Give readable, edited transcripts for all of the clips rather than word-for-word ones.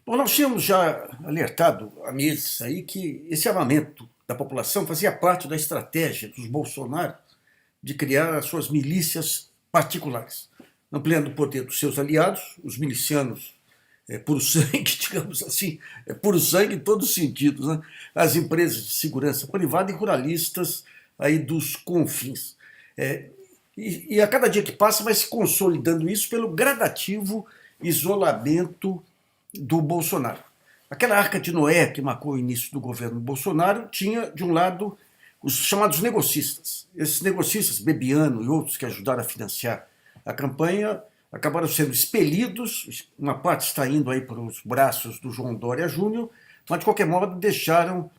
Bom, nós tínhamos já alertado há meses aí que esse armamento da população fazia parte da estratégia dos Bolsonaro de criar as suas milícias particulares, ampliando o poder dos seus aliados, os milicianos puro sangue, digamos assim, puro sangue em todos os sentidos, né? As empresas de segurança privada e ruralistas aí dos confins. É, e a cada dia que passa vai se consolidando isso pelo gradativo isolamento do Bolsonaro. Aquela arca de Noé que marcou o início do governo Bolsonaro tinha, de um lado, os chamados negocistas. Esses negocistas, Bebiano e outros que ajudaram a financiar a campanha, acabaram sendo expelidos, uma parte está indo aí para os braços do João Dória Júnior, mas de qualquer modo deixaram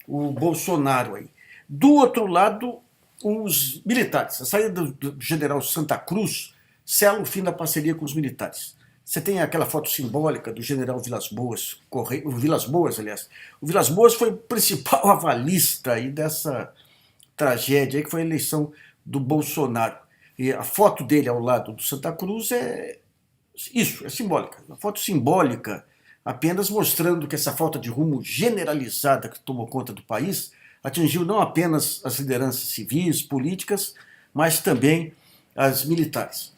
o Bolsonaro aí. Do outro lado, os militares. A saída do general Santa Cruz sela o fim da parceria com os militares. Você tem aquela foto simbólica do general Vilas Boas, o Vilas Boas, aliás. O Vilas Boas foi o principal avalista aí dessa tragédia aí, que foi a eleição do Bolsonaro. E a foto dele ao lado do Santa Cruz é isso, é simbólica. Uma foto simbólica, apenas mostrando que essa falta de rumo generalizada que tomou conta do país atingiu não apenas as lideranças civis, políticas, mas também as militares.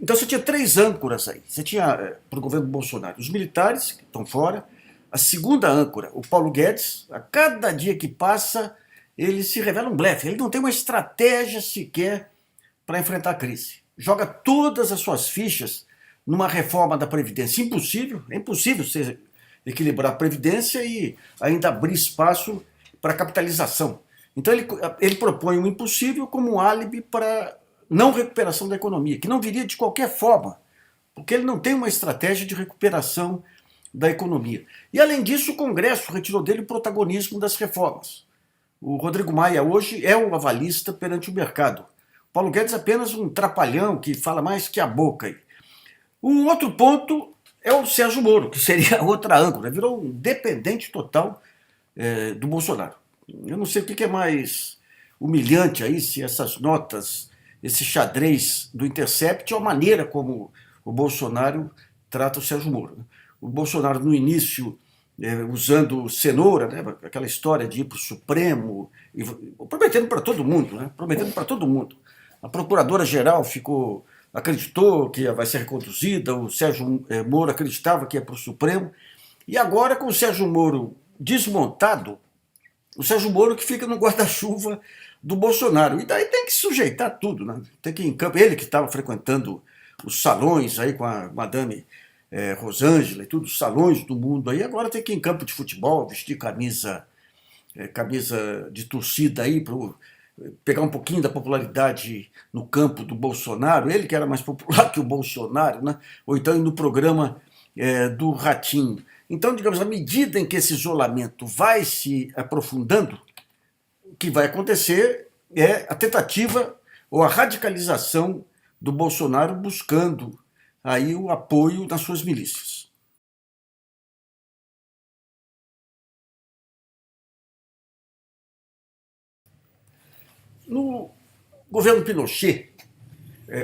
Então você tinha três âncoras aí. Você tinha, para o governo Bolsonaro, os militares, que estão fora. A segunda âncora, o Paulo Guedes. A cada dia que passa, ele se revela um blefe. Ele não tem uma estratégia sequer para enfrentar a crise. Joga todas as suas fichas numa reforma da Previdência. Impossível, é impossível você equilibrar a Previdência e ainda abrir espaço para capitalização. Então ele propõe o impossível como um álibi para não recuperação da economia, que não viria de qualquer forma, porque ele não tem uma estratégia de recuperação da economia. E, além disso, o Congresso retirou dele o protagonismo das reformas. O Rodrigo Maia hoje é um avalista perante o mercado. O Paulo Guedes é apenas um trapalhão que fala mais que a boca. Um outro ponto é o Sérgio Moro, que seria outra âncora, virou um dependente total do Bolsonaro. Eu não sei o que é mais humilhante aí, se essas notas, esse xadrez do Intercept, ou a maneira como o Bolsonaro trata o Sérgio Moro. O Bolsonaro, no início, usando cenoura, né, aquela história de ir para o Supremo, prometendo para todo mundo, né, prometendo para todo mundo. A procuradora-geral acreditou que vai ser reconduzida, o Sérgio Moro acreditava que ia para o Supremo, e agora, com o Sérgio Moro desmontado, o Sérgio Moro que fica no guarda-chuva do Bolsonaro. E daí tem que sujeitar tudo, né? Tem que ir em campo. Ele que estava frequentando os salões aí com a madame Rosângela e tudo, os salões do mundo aí, agora tem que ir em campo de futebol, vestir camisa de torcida aí, para pegar um pouquinho da popularidade no campo do Bolsonaro, ele que era mais popular que o Bolsonaro, né? Ou então ir no programa do Ratinho. Então, digamos, à medida em que esse isolamento vai se aprofundando, o que vai acontecer é a tentativa ou a radicalização do Bolsonaro buscando aí o apoio das suas milícias. No governo Pinochet,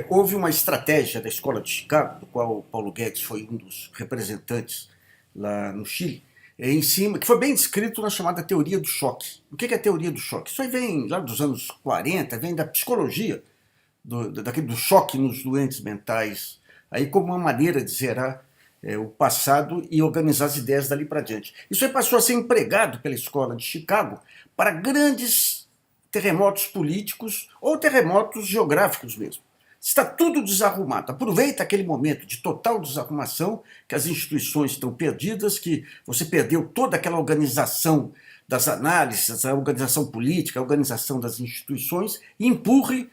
houve uma estratégia da Escola de Chicago, do qual o Paulo Guedes foi um dos representantes lá no Chile, em cima, que foi bem descrito na chamada teoria do choque. O que é a teoria do choque? Isso aí vem lá dos anos 40, vem da psicologia, do choque nos doentes mentais, aí como uma maneira de zerar o passado e organizar as ideias dali para diante. Isso aí passou a ser empregado pela Escola de Chicago para grandes terremotos políticos ou terremotos geográficos mesmo. Está tudo desarrumado. Aproveita aquele momento de total desarrumação, que as instituições estão perdidas, que você perdeu toda aquela organização das análises, a organização política, a organização das instituições, e empurre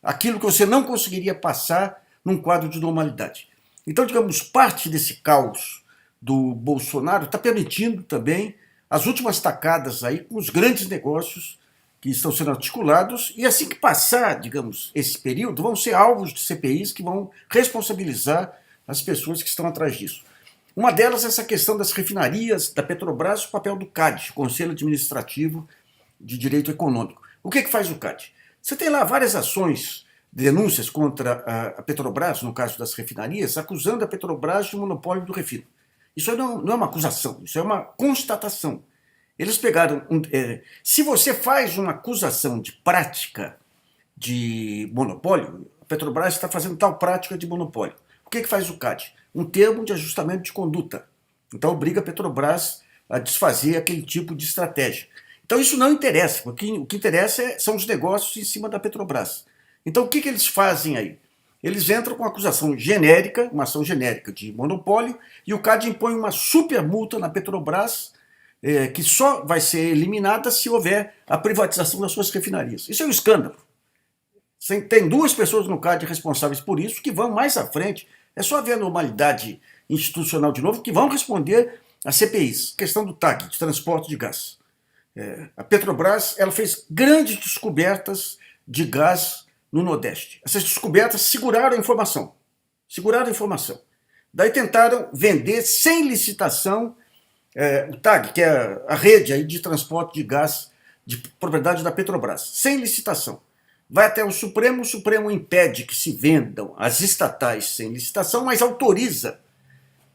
aquilo que você não conseguiria passar num quadro de normalidade. Então, digamos, parte desse caos do Bolsonaro está permitindo também as últimas tacadas aí com os grandes negócios que estão sendo articulados, e assim que passar, digamos, esse período, vão ser alvos de CPIs que vão responsabilizar as pessoas que estão atrás disso. Uma delas é essa questão das refinarias, da Petrobras, o papel do CAD, Conselho Administrativo de Direito Econômico. O que faz o CAD? Você tem lá várias ações, denúncias contra a Petrobras, no caso das refinarias, acusando a Petrobras de monopólio do refino. Isso aí não é uma acusação, isso é uma constatação. Eles pegaram. Se você faz uma acusação de prática de monopólio, a Petrobras está fazendo tal prática de monopólio. O que faz o CAD? Um termo de ajustamento de conduta. Então obriga a Petrobras a desfazer aquele tipo de estratégia. Então isso não interessa, porque o que interessa são os negócios em cima da Petrobras. Então o que eles fazem aí? Eles entram com uma acusação genérica, uma ação genérica de monopólio, e o CAD impõe uma super multa na Petrobras, que só vai ser eliminada se houver a privatização das suas refinarias. Isso é um escândalo. Tem duas pessoas no CAD responsáveis por isso que vão mais à frente. É só ver a normalidade institucional de novo que vão responder às CPIs. Questão do TAG, de transporte de gás. A Petrobras ela fez grandes descobertas de gás no Nordeste. Essas descobertas seguraram a informação. Seguraram a informação. Daí tentaram vender sem licitação o TAG, que é a rede aí de transporte de gás de propriedade da Petrobras. Sem licitação. Vai até o Supremo impede que se vendam as estatais sem licitação, mas autoriza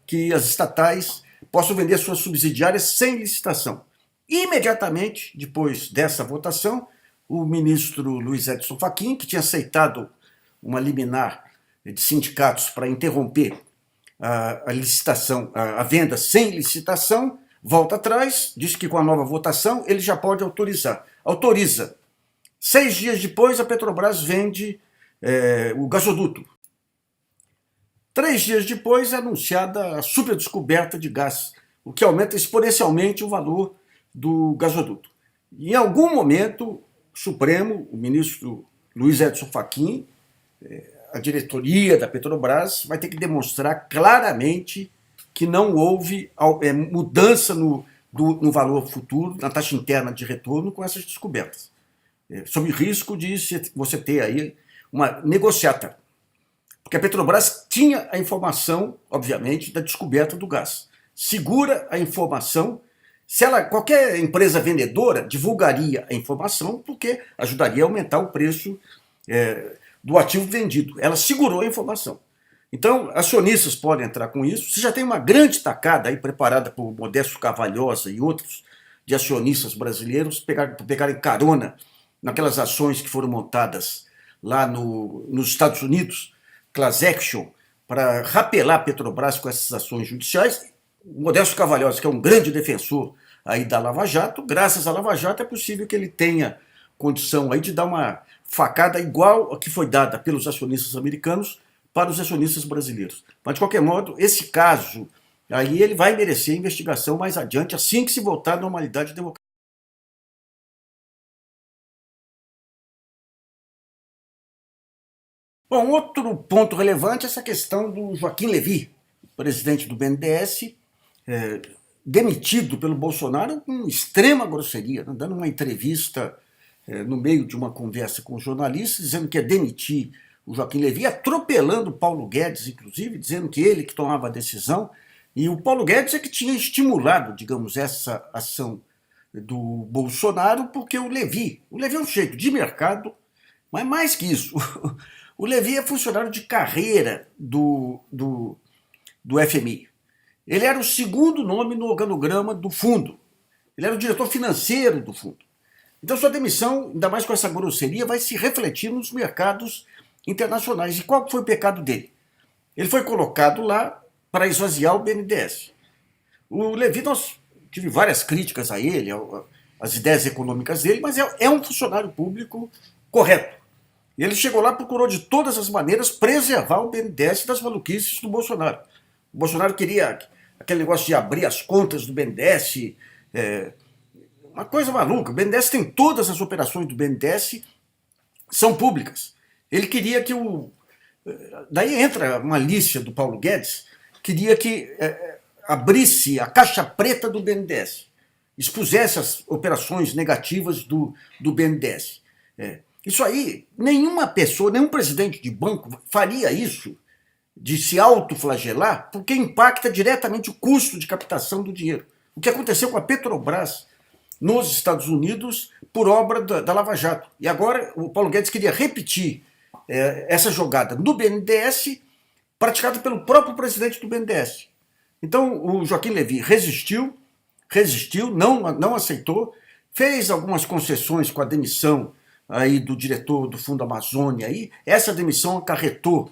que as estatais possam vender suas subsidiárias sem licitação. Imediatamente depois dessa votação, o ministro Luiz Edson Fachin, que tinha aceitado uma liminar de sindicatos para interromper a licitação, a venda sem licitação, volta atrás, diz que com a nova votação ele já pode autorizar. Autoriza. 6 dias depois, a Petrobras vende o gasoduto. 3 dias depois é anunciada a superdescoberta de gás, o que aumenta exponencialmente o valor do gasoduto. Em algum momento, o Supremo, o ministro Luiz Edson Fachin, a diretoria da Petrobras, vai ter que demonstrar claramente que não houve mudança no valor futuro, na taxa interna de retorno com essas descobertas. Sob risco de você ter aí uma negociata. Porque a Petrobras tinha a informação, obviamente, da descoberta do gás. Segura a informação. Qualquer empresa vendedora divulgaria a informação porque ajudaria a aumentar o preço do ativo vendido. Ela segurou a informação. Então, acionistas podem entrar com isso. Você já tem uma grande tacada aí preparada por Modesto Carvalhosa e outros de acionistas brasileiros pegarem carona naquelas ações que foram montadas lá nos Estados Unidos, class action, para rapelar a Petrobras com essas ações judiciais. O Modesto Carvalhosa, que é um grande defensor aí da Lava Jato, graças à Lava Jato é possível que ele tenha condição aí de dar uma facada igual a que foi dada pelos acionistas americanos para os acionistas brasileiros. Mas, de qualquer modo, esse caso aí ele vai merecer investigação mais adiante, assim que se voltar à normalidade democrática. Bom, outro ponto relevante é essa questão do Joaquim Levy, presidente do BNDES, demitido pelo Bolsonaro com extrema grosseria, né, dando uma entrevista no meio de uma conversa com os jornalistas, dizendo que ia demitir o Joaquim Levy, atropelando o Paulo Guedes, inclusive, dizendo que ele que tomava a decisão, e o Paulo Guedes é que tinha estimulado, digamos, essa ação do Bolsonaro, porque o Levy é um sujeito de mercado, mas mais que isso, o Levy é funcionário de carreira do FMI. Ele era o segundo nome no organograma do fundo. Ele era o diretor financeiro do fundo. Então sua demissão, ainda mais com essa grosseria, vai se refletir nos mercados internacionais. E qual foi o pecado dele? Ele foi colocado lá para esvaziar o BNDES. O Levy, nós tive várias críticas a ele, às ideias econômicas dele, mas é um funcionário público correto. E ele chegou lá e procurou de todas as maneiras preservar o BNDES das maluquices do Bolsonaro. O Bolsonaro queria aquele negócio de abrir as contas do BNDES, uma coisa maluca. O BNDES tem todas as operações do BNDES, são públicas. Ele queria que daí entra a malícia do Paulo Guedes, queria que abrisse a caixa preta do BNDES, expusesse as operações negativas do BNDES. Isso aí, nenhuma pessoa, nenhum presidente de banco faria isso, de se autoflagelar, porque impacta diretamente o custo de captação do dinheiro. O que aconteceu com a Petrobras nos Estados Unidos por obra da Lava Jato. E agora o Paulo Guedes queria repetir essa jogada no BNDES, praticada pelo próprio presidente do BNDES. Então o Joaquim Levy resistiu, não aceitou, fez algumas concessões com a demissão aí do diretor do Fundo Amazônia. Aí, essa demissão acarretou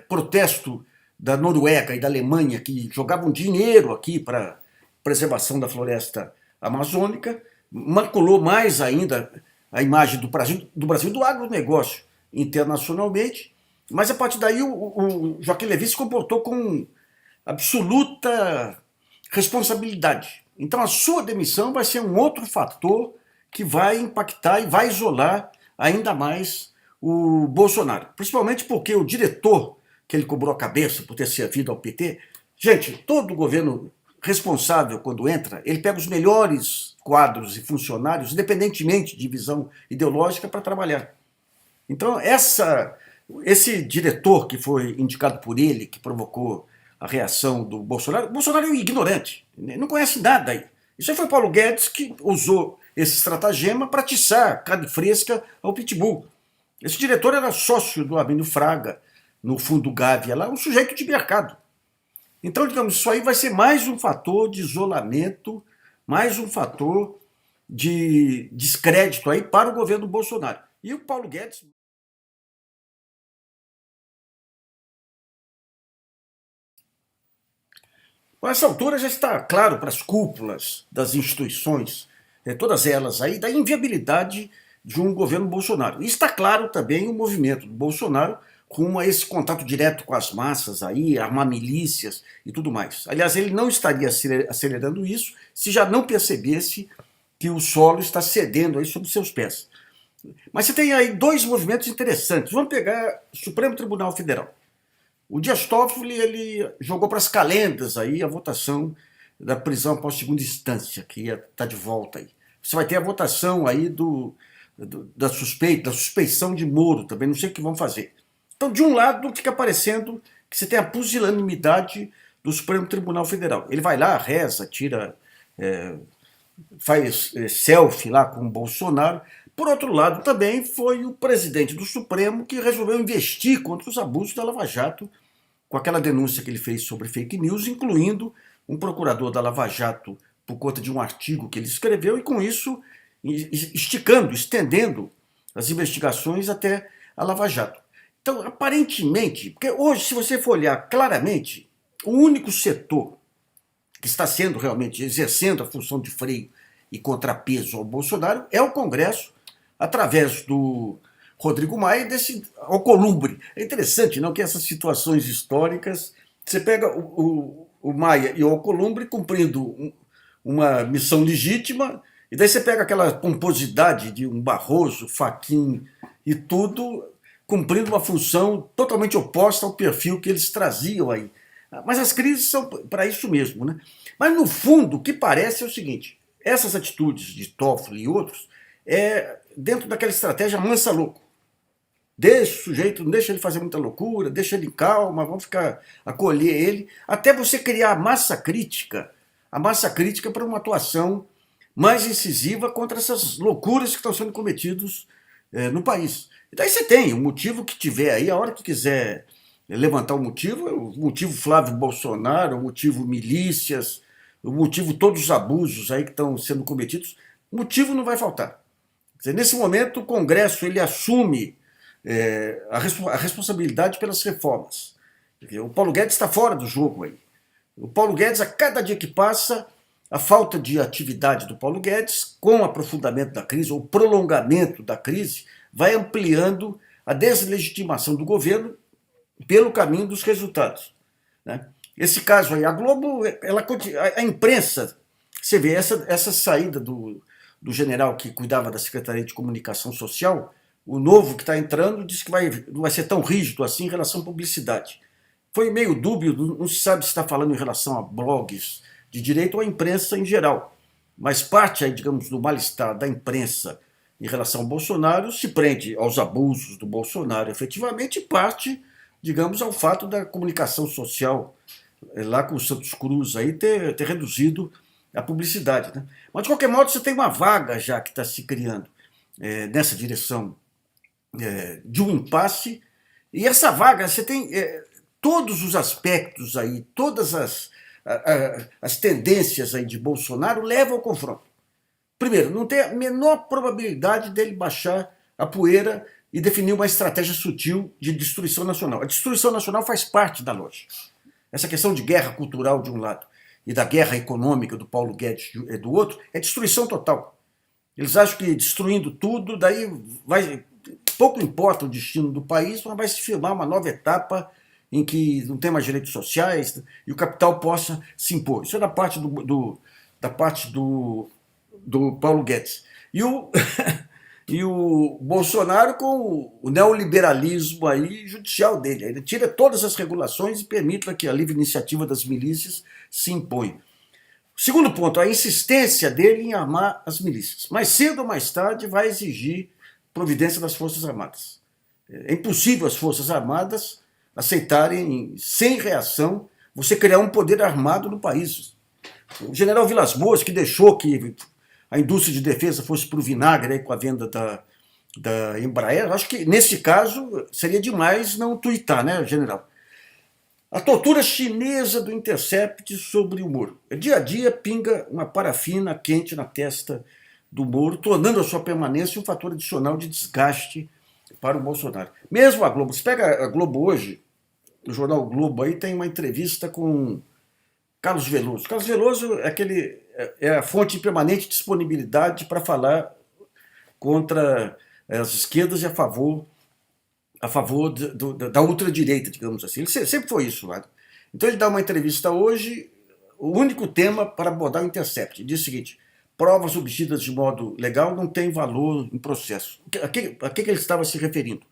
protesto da Noruega e da Alemanha, que jogavam dinheiro aqui para preservação da floresta amazônica, maculou mais ainda a imagem do Brasil, do agronegócio internacionalmente, mas a partir daí o Joaquim Levy se comportou com absoluta responsabilidade. Então a sua demissão vai ser um outro fator que vai impactar e vai isolar ainda mais o Bolsonaro. Principalmente porque o diretor que ele cobrou a cabeça por ter servido ao PT, gente, todo governo responsável, quando entra, ele pega os melhores quadros e funcionários, independentemente de visão ideológica, para trabalhar. Então, esse diretor que foi indicado por ele, que provocou a reação do Bolsonaro, o Bolsonaro é um ignorante, não conhece nada aí. Isso aí foi Paulo Guedes que usou esse estratagema para atiçar carne fresca ao Pitbull. Esse diretor era sócio do Armínio Fraga, no fundo Gávea, lá, um sujeito de mercado. Então, digamos, isso aí vai ser mais um fator de isolamento, mais um fator de descrédito aí para o governo Bolsonaro. E o Paulo Guedes... A essa altura já está claro para as cúpulas das instituições, todas elas aí, da inviabilidade de um governo Bolsonaro. E está claro também o movimento do Bolsonaro rumo a esse contato direto com as massas aí, armar milícias e tudo mais. Aliás, ele não estaria acelerando isso se já não percebesse que o solo está cedendo aí sob seus pés. Mas você tem aí dois movimentos interessantes. Vamos pegar o Supremo Tribunal Federal. O Dias Toffoli, ele jogou para as calendas aí a votação da prisão após segunda instância, que está de volta aí. Você vai ter a votação aí da suspeição de Moro também, não sei o que vão fazer. Então, de um lado, fica parecendo que você tem a pusilanimidade do Supremo Tribunal Federal. Ele vai lá, reza, faz selfie lá com o Bolsonaro. Por outro lado, também foi o presidente do Supremo que resolveu investir contra os abusos da Lava Jato, com aquela denúncia que ele fez sobre fake news, incluindo um procurador da Lava Jato por conta de um artigo que ele escreveu, e com isso estendendo as investigações até a Lava Jato. Então, aparentemente, porque hoje, se você for olhar claramente, o único setor que está sendo realmente exercendo a função de freio e contrapeso ao Bolsonaro é o Congresso, através do Rodrigo Maia e desse Alcolumbre. É interessante, não, que essas situações históricas, você pega o Maia e o Alcolumbre cumprindo uma missão legítima, e daí você pega aquela pomposidade de um Barroso, Fachin e tudo, cumprindo uma função totalmente oposta ao perfil que eles traziam aí. Mas as crises são para isso mesmo, né? Mas no fundo, o que parece é o seguinte: essas atitudes de Toffoli e outros dentro daquela estratégia mansa louco. Deixa o sujeito, não deixa ele fazer muita loucura, deixa ele em calma, vamos acolher ele, até você criar a massa crítica para uma atuação mais incisiva contra essas loucuras que estão sendo cometidas no país. E daí você tem o motivo que tiver aí, a hora que quiser levantar o motivo Flávio Bolsonaro, o motivo milícias, o motivo todos os abusos aí que estão sendo cometidos, motivo não vai faltar. Quer dizer, nesse momento o Congresso ele assume a responsabilidade pelas reformas. O Paulo Guedes está fora do jogo aí. O Paulo Guedes, a cada dia que passa, a falta de atividade do Paulo Guedes, com o aprofundamento da crise, ou prolongamento da crise, vai ampliando a deslegitimação do governo pelo caminho dos resultados, né? Esse caso aí, a Globo, a imprensa, você vê essa saída do general que cuidava da Secretaria de Comunicação Social, o novo que está entrando, diz que não vai ser tão rígido assim em relação à publicidade. Foi meio dúbio, não se sabe se está falando em relação a blogs de direito ou à imprensa em geral. Mas parte, aí, digamos, do mal-estar da imprensa em relação ao Bolsonaro se prende aos abusos do Bolsonaro, efetivamente, e parte, digamos, ao fato da comunicação social lá com o Santos Cruz aí ter reduzido a publicidade, né? Mas, de qualquer modo, você tem uma vaga já que está se criando nessa direção de um impasse, e essa vaga você tem todos os aspectos aí, todas as tendências aí de Bolsonaro levam ao confronto. Primeiro, não tem a menor probabilidade dele baixar a poeira e definir uma estratégia sutil de destruição nacional. A destruição nacional faz parte da lógica. Essa questão de guerra cultural de um lado e da guerra econômica do Paulo Guedes do outro é destruição total. Eles acham que destruindo tudo, daí pouco importa o destino do país, mas vai se firmar uma nova etapa em que não tem mais direitos sociais e o capital possa se impor. Isso é da parte do Paulo Guedes. E o Bolsonaro com o neoliberalismo aí judicial dele. Ele tira todas as regulações e permite que a livre iniciativa das milícias se imponha. Segundo ponto, a insistência dele em armar as milícias. Mais cedo ou mais tarde vai exigir providência das Forças Armadas. É impossível as Forças Armadas aceitarem, sem reação, você criar um poder armado no país. O general Vilas Boas, que deixou que a indústria de defesa fosse para o vinagre aí, com a venda da Embraer, acho que nesse caso seria demais não tuitar, né, general? A tortura chinesa do Intercept sobre o Moro. Dia a dia pinga uma parafina quente na testa do Moro, tornando a sua permanência um fator adicional de desgaste para o Bolsonaro. Mesmo a Globo, você pega a Globo hoje, o jornal Globo aí tem uma entrevista com Carlos Veloso. Carlos Veloso é a fonte de permanente disponibilidade para falar contra as esquerdas e a favor da ultradireita, digamos assim. Ele sempre foi isso lá. Então ele dá uma entrevista hoje, o único tema para abordar o Intercept. Ele diz o seguinte: provas obtidas de modo legal não têm valor em processo. A que ele estava se referindo?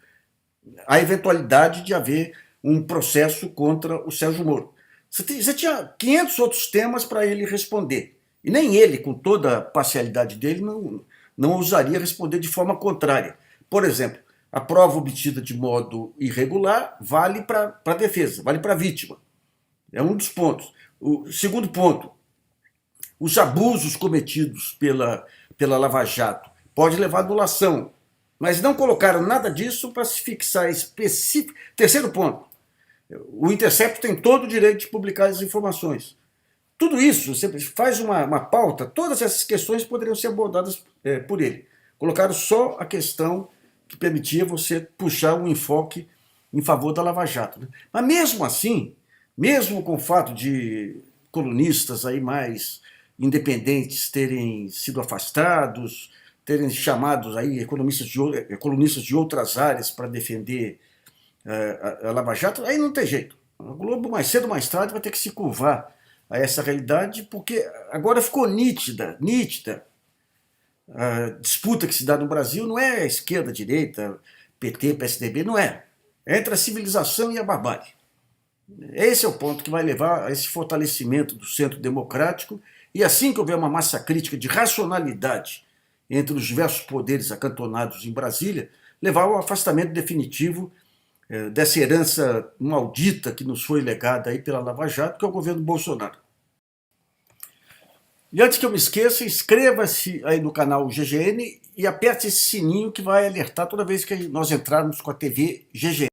A eventualidade de haver um processo contra o Sérgio Moro. Você tinha 500 outros temas para ele responder. E nem ele, com toda a parcialidade dele, não ousaria responder de forma contrária. Por exemplo, a prova obtida de modo irregular vale para a defesa, vale para a vítima. É um dos pontos. O segundo ponto, os abusos cometidos pela Lava Jato pode levar à anulação, mas não colocaram nada disso para se fixar específico. Terceiro ponto, o Intercept tem todo o direito de publicar as informações. Tudo isso, você faz uma pauta, todas essas questões poderiam ser abordadas por ele. Colocaram só a questão que permitia você puxar um enfoque em favor da Lava Jato. Né? Mas mesmo assim, mesmo com o fato de colunistas aí mais independentes terem sido afastados, terem chamados aí colunistas de outras áreas para defender a Lava Jato, aí não tem jeito. A Globo, mais cedo ou mais tarde, vai ter que se curvar a essa realidade, porque agora ficou nítida. A disputa que se dá no Brasil não é esquerda, direita, PT, PSDB, não é. É entre a civilização e a barbárie. Esse é o ponto que vai levar a esse fortalecimento do centro democrático, e assim que houver uma massa crítica de racionalidade entre os diversos poderes acantonados em Brasília, levar ao afastamento definitivo dessa herança maldita que nos foi legada aí pela Lava Jato, que é o governo Bolsonaro. E antes que eu me esqueça, inscreva-se aí no canal GGN e aperte esse sininho que vai alertar toda vez que nós entrarmos com a TV GGN.